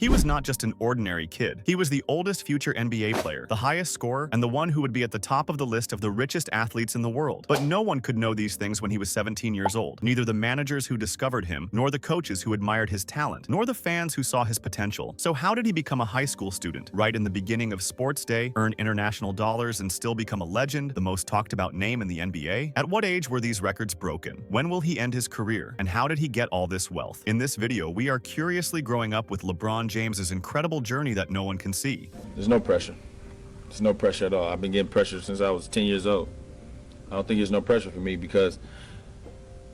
He was not just an ordinary kid. He was the oldest future NBA player, the highest scorer, and the one who would be at the top of the list of the richest athletes in the world. But no one could know these things when he was 17 years old. Neither the managers who discovered him, nor the coaches who admired his talent, nor the fans who saw his potential. So how did he become a high school student? Right in the beginning of sports day, earn international dollars, and still become a legend, the most talked about name in the NBA? At what age were these records broken? When will he end his career? And how did he get all this wealth? In this video, we are curiously growing up with LeBron James's incredible journey that no one can see. There's no pressure. There's no pressure at all. I've been getting pressure since I was 10 years old. I don't think there's no pressure for me because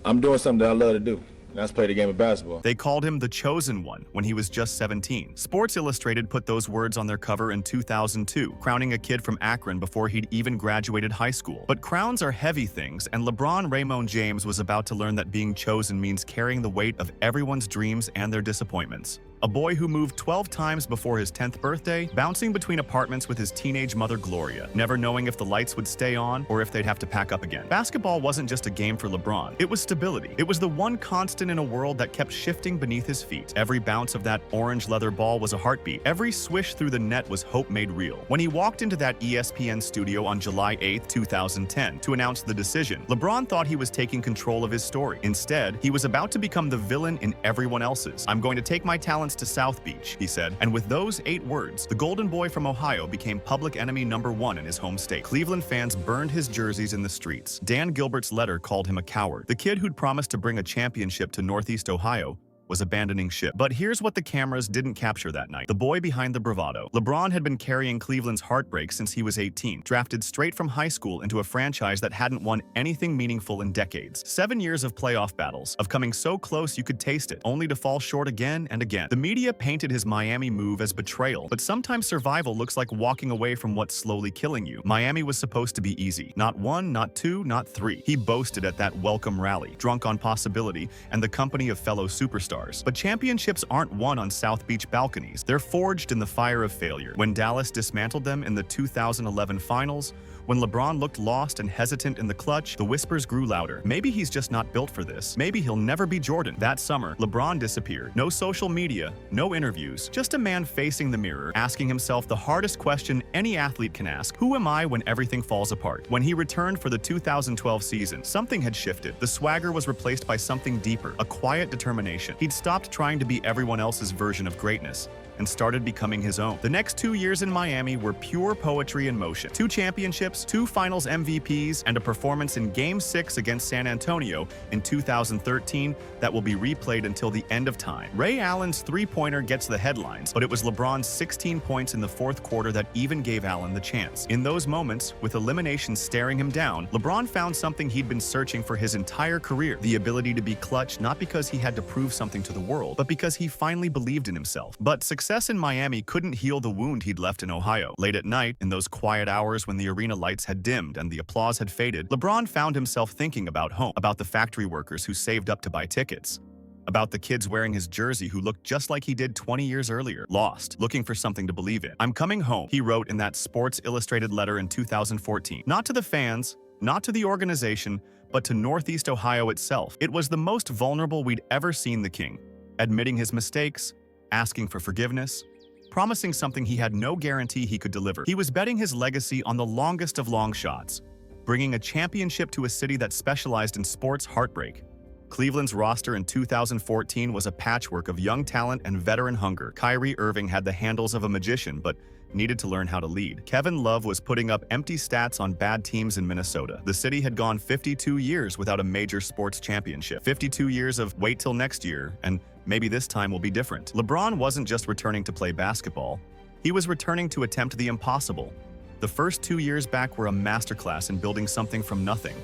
I'm doing something that I love to do. That's play the game of basketball. They called him the Chosen One when he was just 17. Sports Illustrated put those words on their cover in 2002, crowning a kid from Akron before he'd even graduated high school. But crowns are heavy things, and LeBron Raymond James was about to learn that being chosen means carrying the weight of everyone's dreams and their disappointments. A boy who moved 12 times before his 10th birthday, bouncing between apartments with his teenage mother Gloria, never knowing if the lights would stay on or if they'd have to pack up again. Basketball wasn't just a game for LeBron. It was stability. It was the one constant in a world that kept shifting beneath his feet. Every bounce of that orange leather ball was a heartbeat. Every swish through the net was hope made real. When he walked into that ESPN studio on July 8, 2010 to announce the decision, LeBron thought he was taking control of his story. Instead, he was about to become the villain in everyone else's. "I'm going to take my talents to South Beach," he said, and with those 8 words, the golden boy from Ohio became public enemy #1 in his home state. Cleveland fans burned his jerseys in the streets. Dan Gilbert's letter called him a coward. The kid who'd promised to bring a championship to Northeast Ohio was abandoning ship. But here's what the cameras didn't capture that night. The boy behind the bravado. LeBron had been carrying Cleveland's heartbreak since he was 18, drafted straight from high school into a franchise that hadn't won anything meaningful in decades. 7 years of playoff battles, of coming so close you could taste it, only to fall short again and again. The media painted his Miami move as betrayal, but sometimes survival looks like walking away from what's slowly killing you. Miami was supposed to be easy. Not 1, not 2, not 3. He boasted at that welcome rally, drunk on possibility and the company of fellow superstars. But championships aren't won on South Beach balconies. They're forged in the fire of failure. When Dallas dismantled them in the 2011 finals, when LeBron looked lost and hesitant in the clutch, the whispers grew louder. Maybe he's just not built for this. Maybe he'll never be Jordan. That summer, LeBron disappeared. No social media, no interviews, just a man facing the mirror, asking himself the hardest question any athlete can ask: who am I when everything falls apart? When he returned for the 2012 season, something had shifted. The swagger was replaced by something deeper, a quiet determination. He'd stopped trying to be everyone else's version of greatness and started becoming his own. The next 2 years in Miami were pure poetry in motion. 2 championships, 2 finals MVPs, and a performance in Game 6 against San Antonio in 2013 that will be replayed until the end of time. Ray Allen's three-pointer gets the headlines, but it was LeBron's 16 points in the 4th quarter that even gave Allen the chance. In those moments, with elimination staring him down, LeBron found something he'd been searching for his entire career: the ability to be clutch, not because he had to prove something to the world, but because he finally believed in himself. But success in Miami couldn't heal the wound he'd left in Ohio. Late at night, in those quiet hours when the arena lights had dimmed and the applause had faded, LeBron found himself thinking about home, about the factory workers who saved up to buy tickets, about the kids wearing his jersey who looked just like he did 20 years earlier, lost, looking for something to believe in. "I'm coming home," he wrote in that Sports Illustrated letter in 2014. Not to the fans, not to the organization, but to Northeast Ohio itself. It was the most vulnerable we'd ever seen the king, admitting his mistakes, asking for forgiveness, promising something he had no guarantee he could deliver. He was betting his legacy on the longest of long shots, bringing a championship to a city that specialized in sports heartbreak. Cleveland's roster in 2014 was a patchwork of young talent and veteran hunger. Kyrie Irving had the handles of a magician, but needed to learn how to lead. Kevin Love was putting up empty stats on bad teams in Minnesota. The city had gone 52 years without a major sports championship. 52 years of wait till next year, and maybe this time will be different. LeBron wasn't just returning to play basketball. He was returning to attempt the impossible. The first 2 years back were a masterclass in building something from nothing.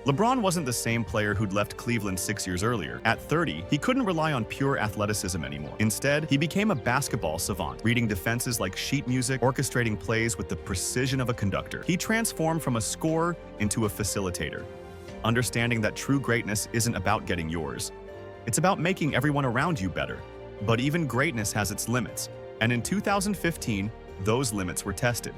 LeBron wasn't the same player who'd left Cleveland 6 years earlier. At 30, he couldn't rely on pure athleticism anymore. Instead, he became a basketball savant, reading defenses like sheet music, orchestrating plays with the precision of a conductor. He transformed from a scorer into a facilitator, understanding that true greatness isn't about getting yours. It's about making everyone around you better. But even greatness has its limits, and in 2015, those limits were tested.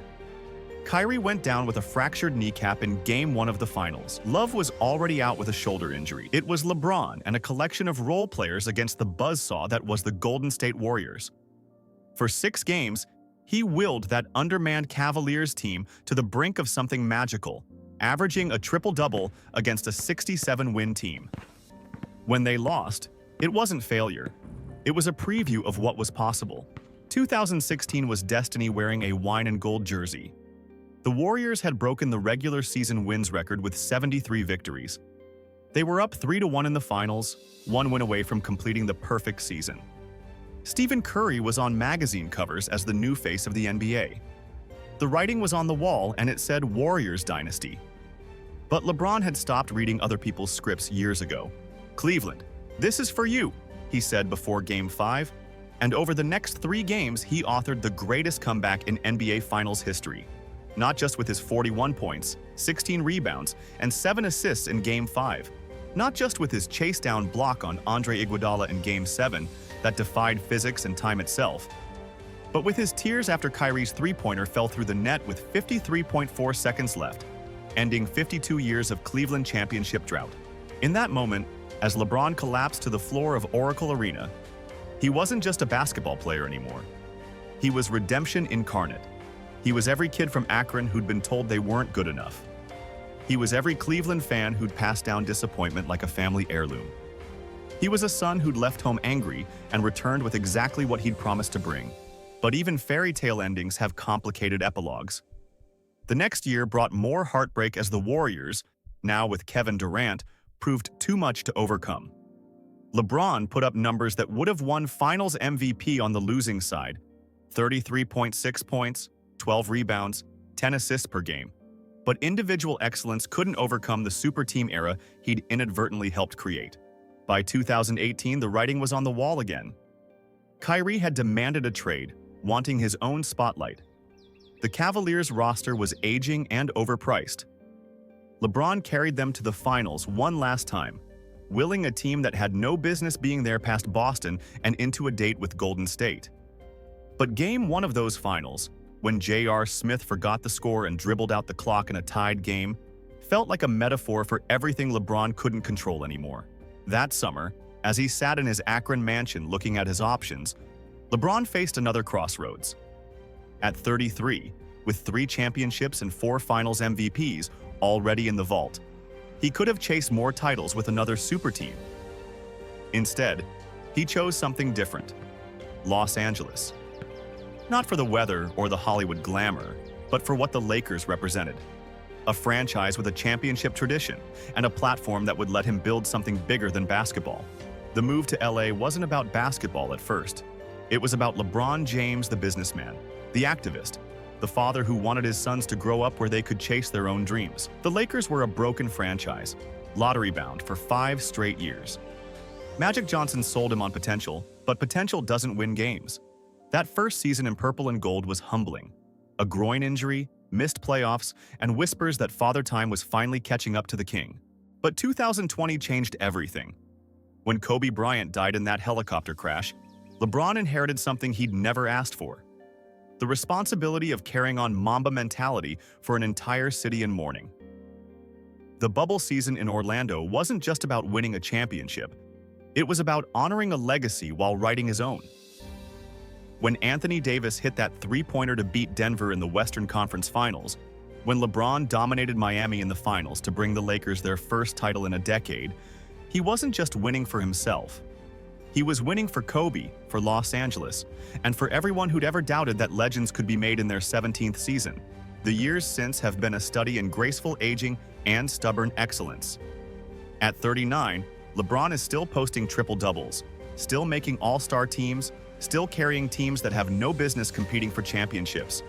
Kyrie went down with a fractured kneecap in Game 1 of the finals. Love was already out with a shoulder injury. It was LeBron and a collection of role players against the buzzsaw that was the Golden State Warriors. For 6 games, he willed that undermanned Cavaliers team to the brink of something magical, averaging a triple-double against a 67-win team. When they lost, it wasn't failure. It was a preview of what was possible. 2016 was destiny wearing a wine and gold jersey. The Warriors had broken the regular season wins record with 73 victories. They were up 3-1 in the finals, 1 win away from completing the perfect season. Stephen Curry was on magazine covers as the new face of the NBA. The writing was on the wall and it said Warriors Dynasty. But LeBron had stopped reading other people's scripts years ago. "Cleveland, this is for you," he said before Game 5, and over the next 3 games he authored the greatest comeback in NBA Finals history. Not just with his 41 points, 16 rebounds, and 7 assists in Game 5. Not just with his chase-down block on Andre Iguodala in Game 7 that defied physics and time itself, but with his tears after Kyrie's three-pointer fell through the net with 53.4 seconds left, ending 52 years of Cleveland championship drought. In that moment, as LeBron collapsed to the floor of Oracle Arena, he wasn't just a basketball player anymore. He was redemption incarnate. He was every kid from Akron who'd been told they weren't good enough. He was every Cleveland fan who'd passed down disappointment like a family heirloom. He was a son who'd left home angry and returned with exactly what he'd promised to bring. But even fairy tale endings have complicated epilogues. The next year brought more heartbreak as the Warriors, now with Kevin Durant, proved too much to overcome. LeBron put up numbers that would have won Finals MVP on the losing side: 33.6 points, 12 rebounds, 10 assists per game. But individual excellence couldn't overcome the super team era he'd inadvertently helped create. By 2018, the writing was on the wall again. Kyrie had demanded a trade, wanting his own spotlight. The Cavaliers' roster was aging and overpriced. LeBron carried them to the finals one last time, willing a team that had no business being there past Boston and into a date with Golden State. But Game 1 of those finals, when J.R. Smith forgot the score and dribbled out the clock in a tied game, felt like a metaphor for everything LeBron couldn't control anymore. That summer, as he sat in his Akron mansion looking at his options, LeBron faced another crossroads. At 33, with 3 championships and 4 Finals MVPs already in the vault, he could have chased more titles with another super team. Instead, he chose something different: Los Angeles. Not for the weather or the Hollywood glamour, but for what the Lakers represented. A franchise with a championship tradition and a platform that would let him build something bigger than basketball. The move to LA wasn't about basketball at first. It was about LeBron James, the businessman, the activist, the father who wanted his sons to grow up where they could chase their own dreams. The Lakers were a broken franchise, lottery-bound for 5 straight years. Magic Johnson sold him on potential, but potential doesn't win games. That first season in purple and gold was humbling. A groin injury, missed playoffs, and whispers that Father Time was finally catching up to the king. But 2020 changed everything. When Kobe Bryant died in that helicopter crash, LeBron inherited something he'd never asked for: the responsibility of carrying on Mamba mentality for an entire city in mourning. The bubble season in Orlando wasn't just about winning a championship. It was about honoring a legacy while writing his own. When Anthony Davis hit that three-pointer to beat Denver in the Western Conference Finals, when LeBron dominated Miami in the finals to bring the Lakers their first title in a decade, he wasn't just winning for himself. He was winning for Kobe, for Los Angeles, and for everyone who'd ever doubted that legends could be made in their 17th season. The years since have been a study in graceful aging and stubborn excellence. At 39, LeBron is still posting triple-doubles, still making all-star teams, still carrying teams that have no business competing for championships.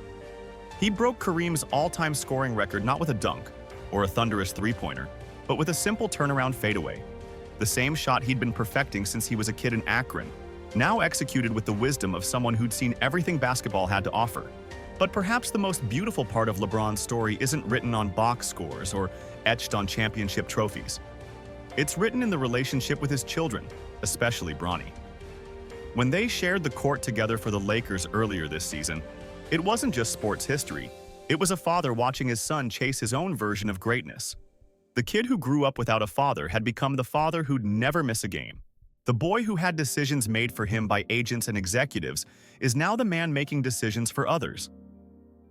He broke Kareem's all-time scoring record not with a dunk or a thunderous three-pointer, but with a simple turnaround fadeaway. The same shot he'd been perfecting since he was a kid in Akron, now executed with the wisdom of someone who'd seen everything basketball had to offer. But perhaps the most beautiful part of LeBron's story isn't written on box scores or etched on championship trophies. It's written in the relationship with his children, especially Bronny. When they shared the court together for the Lakers earlier this season, it wasn't just sports history. It was a father watching his son chase his own version of greatness. The kid who grew up without a father had become the father who'd never miss a game. The boy who had decisions made for him by agents and executives is now the man making decisions for others.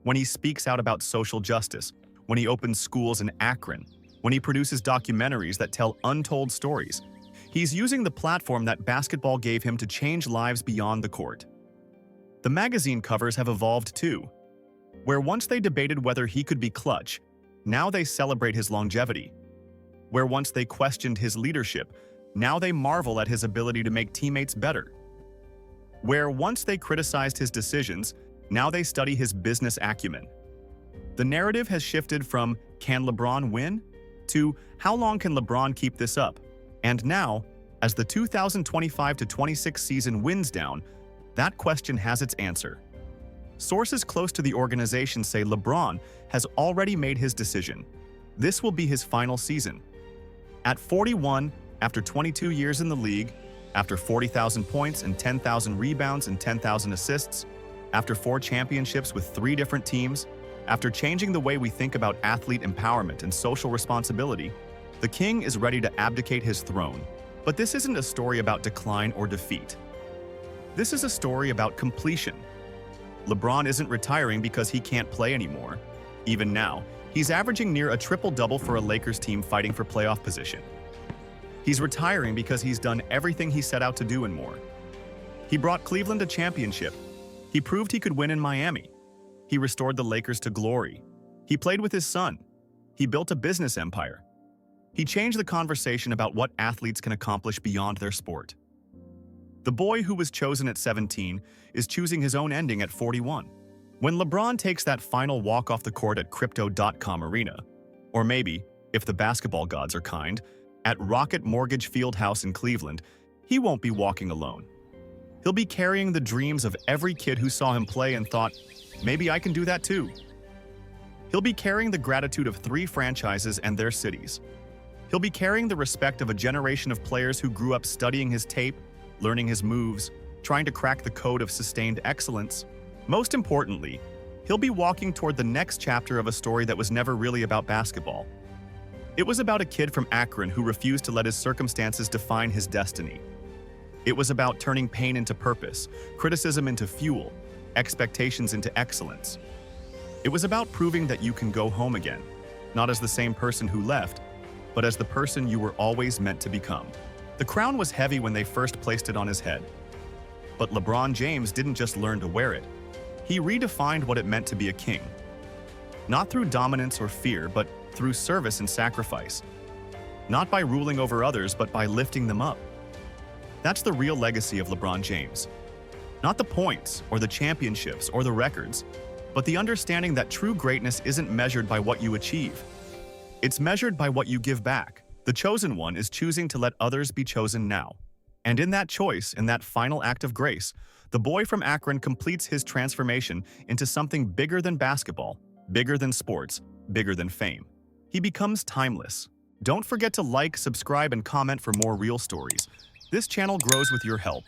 When he speaks out about social justice, when he opens schools in Akron, when he produces documentaries that tell untold stories, he's using the platform that basketball gave him to change lives beyond the court. The magazine covers have evolved too. Where once they debated whether he could be clutch, now they celebrate his longevity. Where once they questioned his leadership, now they marvel at his ability to make teammates better. Where once they criticized his decisions, now they study his business acumen. The narrative has shifted from "Can LeBron win?" to "How long can LeBron keep this up?" And now, as the 2025-26 season winds down, that question has its answer. Sources close to the organization say LeBron has already made his decision. This will be his final season. At 41, after 22 years in the league, after 40,000 points and 10,000 rebounds and 10,000 assists, after 4 championships with 3 different teams, after changing the way we think about athlete empowerment and social responsibility, the king is ready to abdicate his throne. But this isn't a story about decline or defeat. This is a story about completion. LeBron isn't retiring because he can't play anymore. Even now, he's averaging near a triple-double for a Lakers team fighting for playoff position. He's retiring because he's done everything he set out to do and more. He brought Cleveland a championship. He proved he could win in Miami. He restored the Lakers to glory. He played with his son. He built a business empire. He changed the conversation about what athletes can accomplish beyond their sport. The boy who was chosen at 17 is choosing his own ending at 41. When LeBron takes that final walk off the court at Crypto.com Arena, or maybe, if the basketball gods are kind, at Rocket Mortgage Fieldhouse in Cleveland, he won't be walking alone. He'll be carrying the dreams of every kid who saw him play and thought, maybe I can do that too. He'll be carrying the gratitude of 3 franchises and their cities. He'll be carrying the respect of a generation of players who grew up studying his tape, learning his moves, trying to crack the code of sustained excellence. Most importantly, he'll be walking toward the next chapter of a story that was never really about basketball. It was about a kid from Akron who refused to let his circumstances define his destiny. It was about turning pain into purpose, criticism into fuel, expectations into excellence. It was about proving that you can go home again, not as the same person who left, but as the person you were always meant to become. The crown was heavy when they first placed it on his head. But LeBron James didn't just learn to wear it. He redefined what it meant to be a king. Not through dominance or fear, but through service and sacrifice. Not by ruling over others, but by lifting them up. That's the real legacy of LeBron James. Not the points, or the championships, or the records, but the understanding that true greatness isn't measured by what you achieve. It's measured by what you give back. The chosen one is choosing to let others be chosen now. And in that choice, in that final act of grace, the boy from Akron completes his transformation into something bigger than basketball, bigger than sports, bigger than fame. He becomes timeless. Don't forget to like, subscribe, and comment for more real stories. This channel grows with your help.